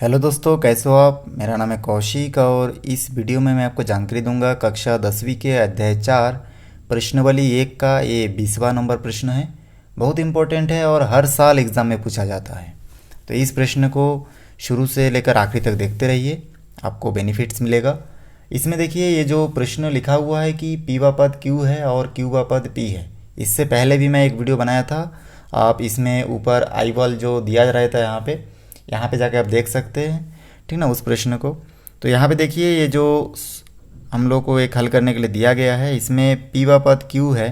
Hello दोस्तों, कैसे हो आप। मेरा नाम है कौशिक और इस वीडियो में मैं आपको जानकारी दूंगा कक्षा 10वीं के अध्याय 4 प्रश्नावली 1 का ये 20वां नंबर प्रश्न है। बहुत इंपॉर्टेंट है और हर साल एग्ज़ाम में पूछा जाता है। तो इस प्रश्न को शुरू से लेकर आखिरी तक देखते रहिए, आपको बेनिफिट्स मिलेगा। इसमें देखिए, ये जो प्रश्न लिखा हुआ है कि पी वा पद क्यू है और क्यू वा पद पी है। इससे पहले भी मैं एक वीडियो बनाया था, आप इसमें ऊपर आई बॉल जो दिया रहता है यहाँ पे जाके आप देख सकते हैं, ठीक ना, उस प्रश्न को। तो यहाँ पे देखिए, ये जो हम लोग को एक हल करने के लिए दिया गया है, इसमें पी वा पद क्यू है,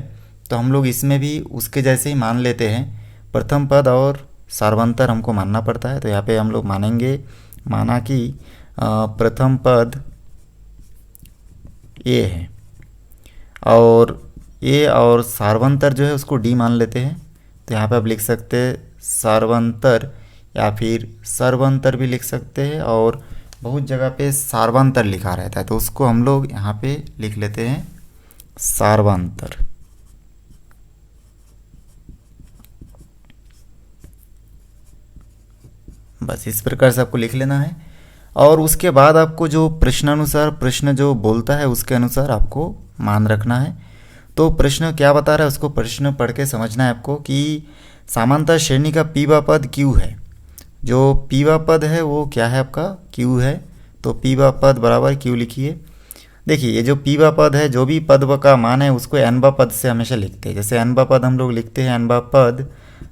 तो हम लोग इसमें भी उसके जैसे ही मान लेते हैं। प्रथम पद और सार्वंतर हमको मानना पड़ता है, तो यहाँ पे हम लोग मानेंगे, माना कि प्रथम पद ए है और ए और सार्वंतर जो है उसको डी मान लेते हैं। तो यहाँ पे आप लिख सकते हैं सार्वंतर या फिर सर्वंतर भी लिख सकते हैं, और बहुत जगह पे सार्वंतर लिखा रहता है, तो उसको हम लोग यहाँ पे लिख लेते हैं सार्वंतर। बस इस प्रकार से आपको लिख लेना है, और उसके बाद आपको जो प्रश्नानुसार प्रश्न जो बोलता है उसके अनुसार आपको मान रखना है। तो प्रश्न क्या बता रहा है उसको प्रश्न पढ़ के समझना है आपको कि समांतर श्रेणी का पी वा पद क्यू है। जो पी वा पद है वो क्या है, आपका क्यू है। तो पी वा पद बराबर क्यू लिखिए। देखिए, ये जो पी वा पद है, जो भी पद का मान है उसको एन बा पद से हमेशा लिखते हैं। जैसे एन बा पद हम लोग लिखते हैं, एन बा पद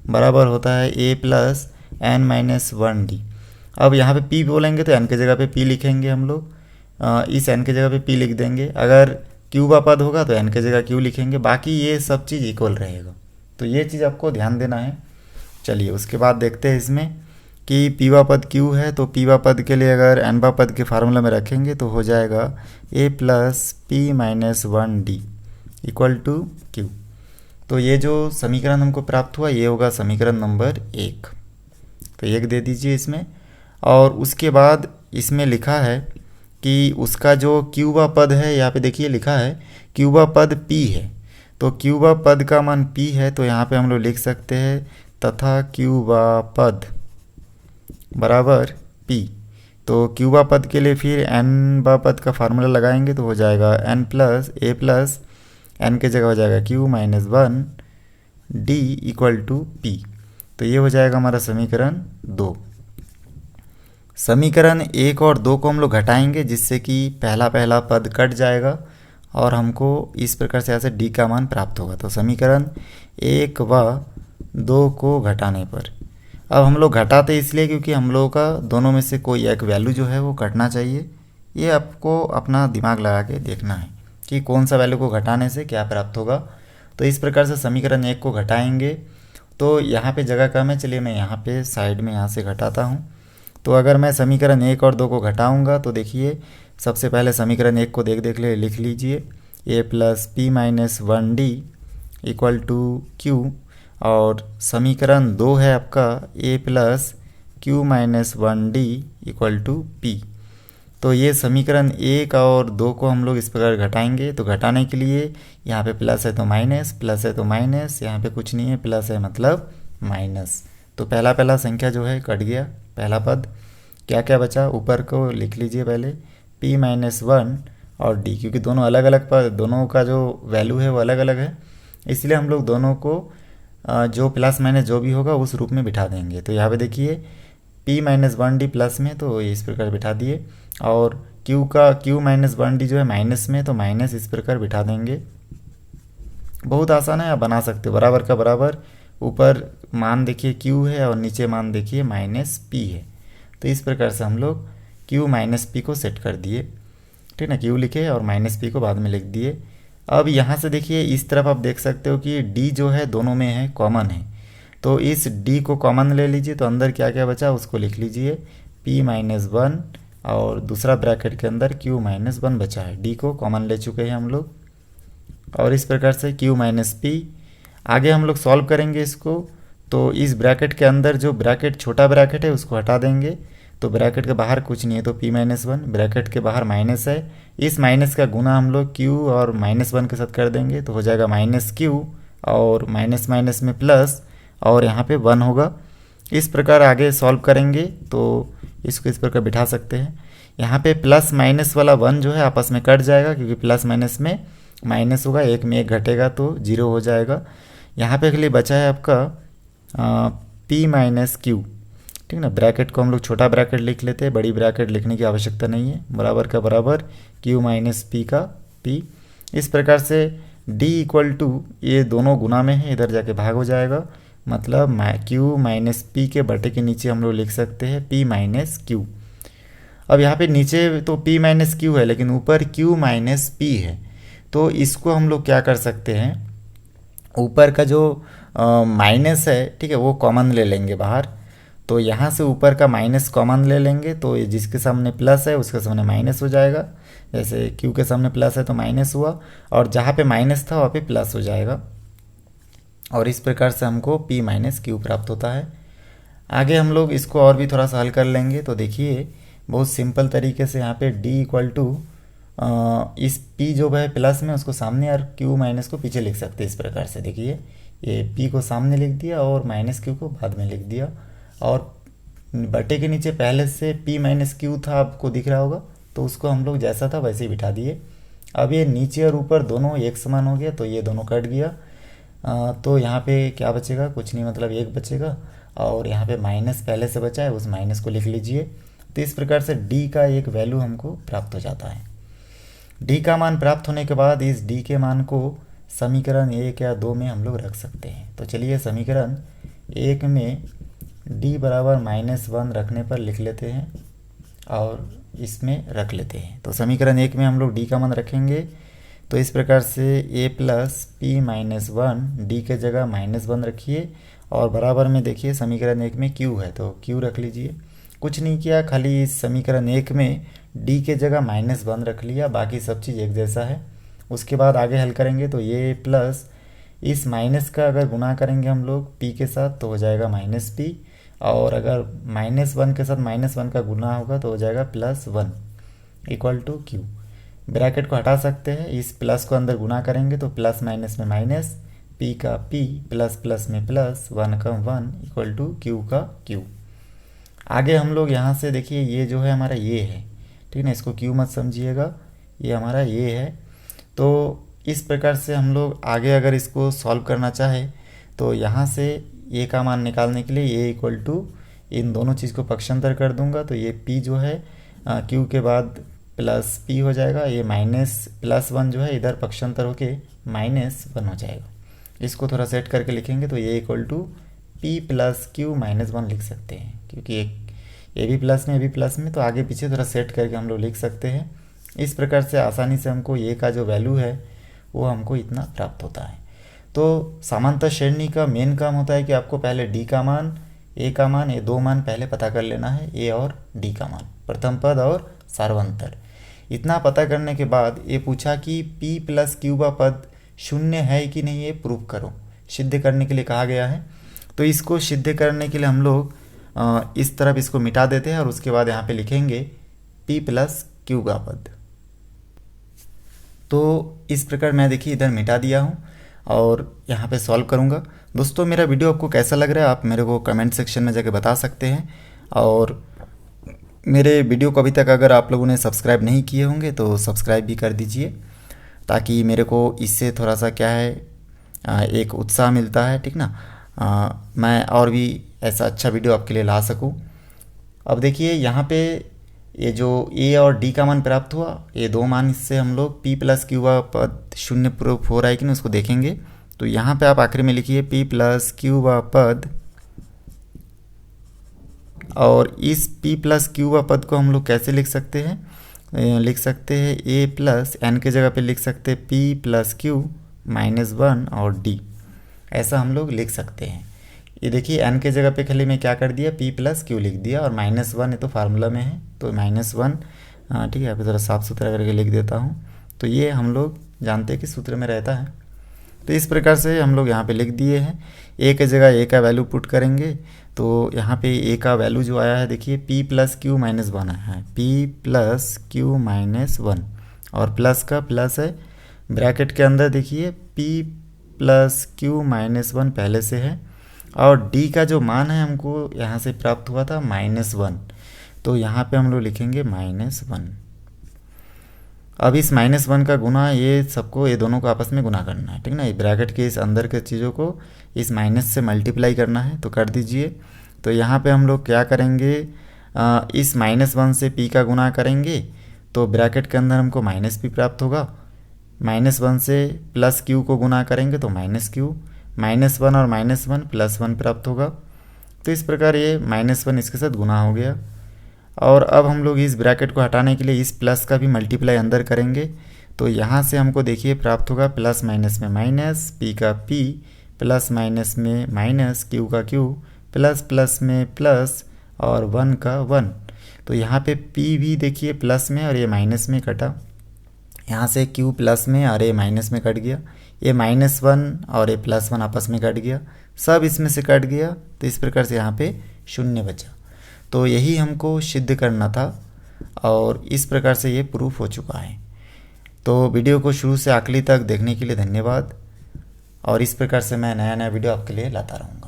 बराबर होता है ए प्लस एन माइनस 1 डी। अब यहाँ पे पी बोलेंगे तो एन के जगह पे पी लिखेंगे हम लोग, इस एन के जगह पे पी लिख देंगे। अगर क्यू बा पद होगा तो एन के जगह क्यू लिखेंगे, बाकी ये सब चीज़ इक्वल रहेगा। तो ये चीज़ आपको ध्यान देना है। चलिए उसके बाद देखते हैं इसमें कि पी वा पद क्यू है, तो पी वा पद के लिए अगर एन बा पद के फार्मूला में रखेंगे तो हो जाएगा A plus P minus 1 D equal to Q. तो ये जो समीकरण हमको प्राप्त हुआ ये होगा समीकरण नंबर 1। तो 1 दे दीजिए इसमें। और उसके बाद इसमें लिखा है कि उसका जो क्यू वा पद है, यहाँ पे देखिए लिखा है क्यू वा पद पी है। तो क्यू वा पद का मान पी है, तो यहाँ पे हम लोग लिख सकते हैं तथा क्यू वा पद बराबर पी। तो क्यू बा पद के लिए फिर एन बा पद का फार्मूला लगाएंगे तो हो जाएगा N plus A plus N के जगह हो जाएगा Q minus 1 D equal to P. तो ये हो जाएगा हमारा समीकरण 2। समीकरण 1 और 2 को हम लोग घटाएंगे, जिससे कि पहला पद कट जाएगा और हमको इस प्रकार से ऐसे डी का मान प्राप्त होगा। तो समीकरण 1 व 2 को घटाने पर, अब हम लोग घटाते इसलिए क्योंकि हम लोगों का दोनों में से कोई एक वैल्यू जो है वो कटना चाहिए। ये आपको अपना दिमाग लगा के देखना है कि कौन सा वैल्यू को घटाने से क्या प्राप्त होगा। तो इस प्रकार से समीकरण 1 को घटाएंगे। तो यहाँ पे जगह कम है, चलिए मैं यहाँ पे साइड में यहाँ से घटाता हूँ। तो अगर मैं समीकरण 1 और 2 को घटाऊँगा तो देखिए, सबसे पहले समीकरण 1 को लिख लीजिए, A plus P minus 1 D equal to Q, और समीकरण 2 है आपका A plus Q minus 1 D equal to P. तो ये समीकरण 1 और 2 को हम लोग इस प्रकार घटाएंगे। तो घटाने के लिए यहाँ पे प्लस है तो माइनस, प्लस है तो माइनस, यहाँ पे कुछ नहीं है, प्लस है मतलब माइनस। तो पहला संख्या जो है कट गया, पहला पद। क्या क्या बचा, ऊपर को लिख लीजिए पहले p माइनस 1 और d, क्योंकि दोनों अलग अलग पद, दोनों का जो वैल्यू है वो अलग अलग है, इसलिए हम लोग दोनों को जो प्लस माइनस जो भी होगा उस रूप में बिठा देंगे। तो यहाँ पे देखिए p माइनस 1 डी प्लस में, तो इस प्रकार बिठा दिए, और q माइनस 1 डी जो है माइनस में, तो माइनस इस प्रकार बिठा देंगे। बहुत आसान है, आप बना सकते हो। बराबर का बराबर, ऊपर मान देखिए q है और नीचे मान देखिए माइनस p है। तो इस प्रकार से हम लोग q माइनस p को सेट कर दिए, ठीक ना। q लिखे और माइनस p को बाद में लिख दिए। अब यहाँ से देखिए इस तरफ आप देख सकते हो कि d जो है दोनों में है, कॉमन है। तो इस d को कॉमन ले लीजिए, तो अंदर क्या क्या बचा उसको लिख लीजिए, p माइनस 1 और दूसरा ब्रैकेट के अंदर q माइनस 1 बचा है। d को कॉमन ले चुके हैं हम लोग, और इस प्रकार से q माइनस p। आगे हम लोग सॉल्व करेंगे इसको। तो इस ब्रैकेट के अंदर जो ब्रैकेट छोटा ब्रैकेट है उसको हटा देंगे, तो ब्रैकेट के बाहर कुछ नहीं है, तो p माइनस 1, ब्रैकेट के बाहर माइनस है, इस माइनस का गुना हम लोग q और माइनस 1 के साथ कर देंगे, तो हो जाएगा माइनस q और माइनस में प्लस, और यहाँ पे 1 होगा। इस प्रकार आगे सॉल्व करेंगे तो इसको इस प्रकार बिठा सकते हैं। यहाँ पे प्लस माइनस वाला 1 जो है आपस में कट जाएगा, क्योंकि प्लस माइनस में माइनस होगा, एक में एक घटेगा तो 0 हो जाएगा। यहाँ पे के लिए बचा है आपका p माइनस क्यू, ठीक ना। ब्रैकेट को हम लोग छोटा ब्रैकेट लिख लेते हैं, बड़ी ब्रैकेट लिखने की आवश्यकता नहीं है। बराबर का बराबर q माइनस पी का p। इस प्रकार से d इक्वल टू, ये दोनों गुना में है, इधर जाके भाग हो जाएगा, मतलब q माइनस पी के बटे के नीचे हम लोग लिख सकते हैं p माइनस क्यू। अब यहाँ पे नीचे तो p माइनस क्यू है, लेकिन ऊपर q माइनस पी है, तो इसको हम लोग क्या कर सकते हैं, ऊपर का जो माइनस है, ठीक है, वो कॉमन ले लेंगे बाहर। तो यहाँ से ऊपर का माइनस कॉमन ले लेंगे, तो ये जिसके सामने प्लस है उसके सामने माइनस हो जाएगा। जैसे q के सामने प्लस है तो माइनस हुआ, और जहाँ पे माइनस था वहाँ पे प्लस हो जाएगा, और इस प्रकार से हमको p माइनस क्यू प्राप्त होता है। आगे हम लोग इसको और भी थोड़ा सा हल कर लेंगे। तो देखिए बहुत सिंपल तरीके से यहाँ पे d इक्वल टू इस p जो है प्लस में उसको सामने और q माइनस को पीछे लिख सकते हैं। इस प्रकार से देखिए, ये p को सामने लिख दिया और माइनस q को बाद में लिख दिया, और बटे के नीचे पहले से p माइनस क्यू था, आपको दिख रहा होगा, तो उसको हम लोग जैसा था वैसे ही बिठा दिए। अब ये नीचे और ऊपर दोनों एक समान हो गया, तो ये दोनों कट गया। तो यहाँ पे क्या बचेगा, कुछ नहीं, मतलब 1 बचेगा, और यहाँ पे माइनस पहले से बचा है, उस माइनस को लिख लीजिए। तो इस प्रकार से d का एक वैल्यू हमको प्राप्त हो जाता है। d का मान प्राप्त होने के बाद इस d के मान को समीकरण 1 या 2 में हम लोग रख सकते हैं। तो चलिए समीकरण 1 में d बराबर -1 रखने पर लिख लेते हैं, और इसमें रख लेते हैं। तो समीकरण 1 में हम लोग d का मान रखेंगे, तो इस प्रकार से a plus p minus 1, D के जगह -1 रखिए, और बराबर में देखिए समीकरण 1 में q है तो q रख लीजिए। कुछ नहीं किया, खाली इस समीकरण 1 में d के जगह -1 रख लिया, बाकी सब चीज़ एक जैसा है। उसके बाद आगे हल करेंगे तो ये प्लस इस माइनस का अगर गुना करेंगे हम लोग p के साथ तो हो जाएगा -p, और अगर -1 के साथ -1 का गुना होगा तो हो जाएगा +1 इक्वल टू q। ब्रैकेट को हटा सकते हैं, इस प्लस को अंदर गुना करेंगे तो प्लस माइनस में माइनस, p का p, प्लस प्लस में प्लस, 1 का 1 इक्वल टू q का q। आगे हम लोग यहाँ से देखिए, ये जो है हमारा ये है, ठीक है ना, इसको q मत समझिएगा, ये हमारा ये है। तो इस प्रकार से हम लोग आगे अगर इसको सॉल्व करना चाहे तो यहाँ से a का मान निकालने के लिए a इक्वल टू इन दोनों चीज़ को पक्षांतर कर दूंगा, तो ये p जो है q के बाद प्लस p हो जाएगा, ये +1 जो है इधर पक्षांतर होके -1 हो जाएगा। इसको थोड़ा सेट करके लिखेंगे तो ये equal to p plus q -1 लिख सकते हैं, क्योंकि एक ये भी प्लस में ये भी प्लस में, तो आगे पीछे थोड़ा सेट करके हम लोग लिख सकते हैं। इस प्रकार से आसानी से हमको ये का जो वैल्यू है वो हमको इतना प्राप्त होता है। तो समांतर श्रेणी का मेन काम होता है कि आपको पहले d का मान, a का मान, ये 2 मान पहले पता कर लेना है, a और d का मान, प्रथम पद और सार्वंतर। इतना पता करने के बाद ये पूछा कि p प्लस q का पद शून्य है कि नहीं, ये प्रूव करो, सिद्ध करने के लिए कहा गया है। तो इसको सिद्ध करने के लिए हम लोग इस तरफ इसको मिटा देते हैं, और उसके बाद यहाँ पे लिखेंगे p प्लस q का पद। तो इस प्रकार मैं देखिए इधर मिटा दिया हूँ, और यहाँ पे सॉल्व करूँगा। दोस्तों मेरा वीडियो आपको कैसा लग रहा है आप मेरे को कमेंट सेक्शन में जाके बता सकते हैं, और मेरे वीडियो को अभी तक अगर आप लोगों ने सब्सक्राइब नहीं किए होंगे तो सब्सक्राइब भी कर दीजिए, ताकि मेरे को इससे थोड़ा सा क्या है एक उत्साह मिलता है, ठीक ना, मैं और भी ऐसा अच्छा वीडियो आपके लिए ला सकूं। अब देखिए यहाँ पे ये जो a और d का मान प्राप्त हुआ, ये 2 मान, इससे हम लोग p प्लस q का पद शून्य प्रूफ हो रहा है कि नहीं उसको देखेंगे। तो यहाँ पे आप आखिर में लिखिए p प्लस q का पद, और इस p प्लस q का पद को हम लोग कैसे लिख सकते हैं, लिख सकते हैं a प्लस n के जगह पे लिख सकते हैं p प्लस q -1 और d, ऐसा हम लोग लिख सकते हैं। ये देखिए n के जगह पे खाली मैं क्या कर दिया, p प्लस q लिख दिया, और -1 ये तो फार्मूला में है तो -1, ठीक है, यहाँ पे थोड़ा साफ सुथरा करके लिख देता हूँ। तो ये हम लोग जानते हैं कि सूत्र में रहता है। तो इस प्रकार से हम लोग यहाँ पे लिख दिए हैं। a के जगह a का वैल्यू पुट करेंगे तो यहाँ पे a का वैल्यू जो आया है देखिए p प्लस q -1 है, p प्लस q -1, और प्लस का प्लस है, ब्रैकेट के अंदर देखिए p प्लस q -1 पहले से है, और d का जो मान है हमको यहाँ से प्राप्त हुआ था -1। तो यहाँ पे हम लोग लिखेंगे -1। अब इस -1 का गुना ये सबको, ये दोनों को आपस में गुना करना है, ठीक ना। ये ब्रैकेट के इस अंदर के चीज़ों को इस माइनस से मल्टीप्लाई करना है, तो कर दीजिए। तो यहाँ पे हम लोग क्या करेंगे, इस -1 से p का गुना करेंगे तो ब्रैकेट के अंदर हमको -p प्राप्त होगा। -1 से +q को गुना करेंगे तो -q, -1 और -1 +1 प्राप्त होगा। तो इस प्रकार ये -1 इसके साथ गुना हो गया। और अब हम लोग इस ब्रैकेट को हटाने के लिए इस प्लस का भी मल्टीप्लाई अंदर करेंगे, तो यहाँ से हमको देखिए प्राप्त होगा प्लस माइनस में माइनस, p का p, प्लस माइनस में माइनस, q का q, प्लस प्लस में प्लस और 1 का 1। तो यहाँ पे p भी देखिए प्लस में और ये माइनस में कटा, यहाँ से q प्लस में और ये माइनस में कट गया, ये -1 और ये +1 आपस में कट गया, सब इसमें से कट गया। तो इस प्रकार से यहाँ पे 0 बचा। तो यही हमको सिद्ध करना था और इस प्रकार से ये प्रूफ हो चुका है। तो वीडियो को शुरू से आखिरी तक देखने के लिए धन्यवाद, और इस प्रकार से मैं नया नया वीडियो आपके लिए लाता रहूँगा।